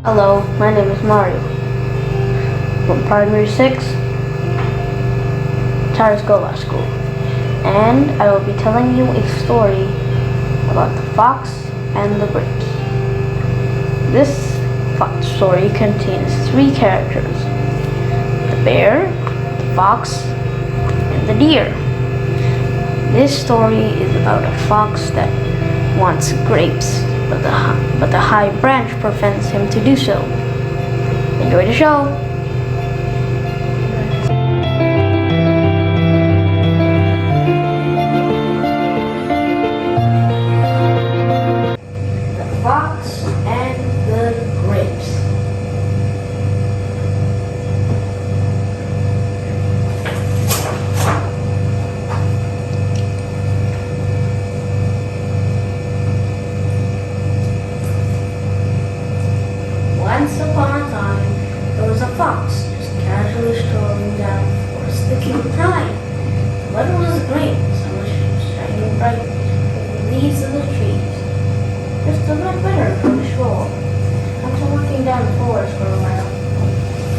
Hello, my name is Mario from Primary 6, Charis Global School, and I will be telling you a story about the fox and the grapes. This fox story contains 3 characters: the bear, the fox, and the deer. This story is about a fox that wants grapes, but the high branch prevents him to do so. Enjoy the show! The fox and the grapes. Once upon a time, there was a fox just casually strolling down the forest looking at time. The weather was great, the sun was shining bright through the leaves of the trees. Just a bit better for the stroll. After walking down the forest for a while,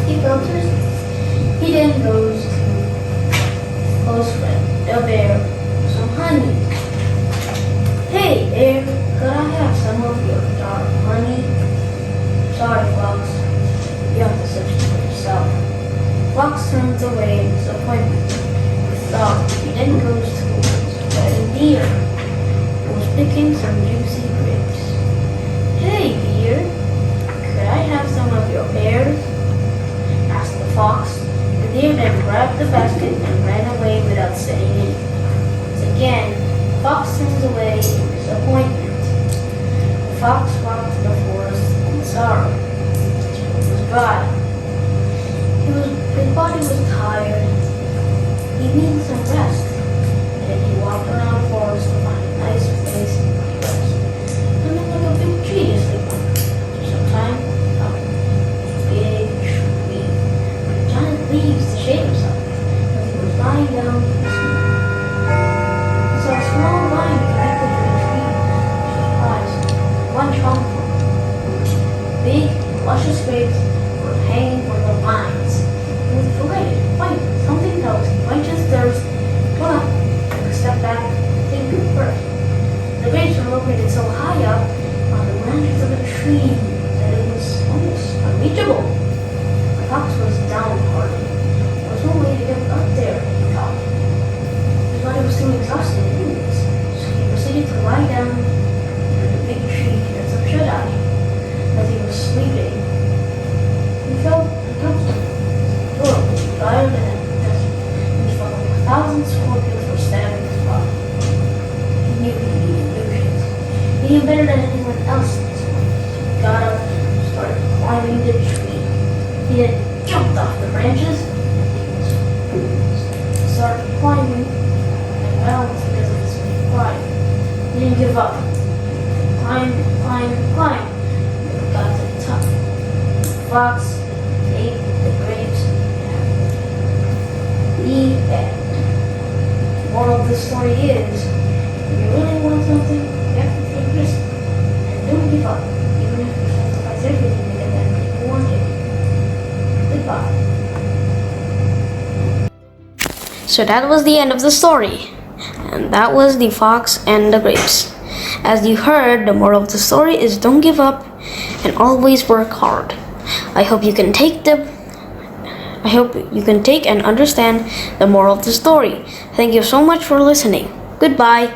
he felt thirsty. He then goes to close friend, the bear, for some honey. Hey, bear, could I have some of your dark honey? Sorry, Fox. You have to search for yourself. Fox turns away in disappointment. With thought, he then goes towards a deer who was picking some juicy grapes. Hey, deer, could I have some of your pears? Asked the fox. The deer then grabbed the basket and ran away without saying anything. Once again, Fox turns away in disappointment. The fox walked to the forest in sorrow. It was dry. His body was tired. He needed some rest. And he walked around the forest to find a nice place to rest. And looked like a big tree to sleep on. After some time, found a big tree with giant leaves to shade himself. As he was lying down, he saw a small vine connected to the tree. Surprised. One trunk, big, luscious grapes were hanging from the vines. He was delighted. Wait, something tells him, quench his thirst. But, took a step back, think first. The grapes were located so high up on the branches of a tree that it was almost unreachable. The fox was downhearted. There was no way to get up there, he thought. His body was too exhausted anyways, so he proceeded to lie down under the big tree to get some shut-eye. As he was sleeping, he felt uncomfortable. The door was drier than a desert. He felt like 1,000 scorpions were stabbing his body. He knew he needed nutrients. He knew better than anyone else in this world. He got up and started climbing the tree. He then jumped off the branches. He started climbing, and well, it's because of his big pride. He didn't give up. He climbed, climbed. Got to the top. The fox ate the grapes and the end. Moral of the story is, if you really want something, you have to take risk. And don't give up, even if you sacrifice everything to get that thing you wanted. Goodbye. So that was the end of the story. And that was the fox and the grapes. As you heard, the moral of the story is don't give up and always work hard. I hope you can take and understand the moral of the story. Thank you so much for listening. Goodbye.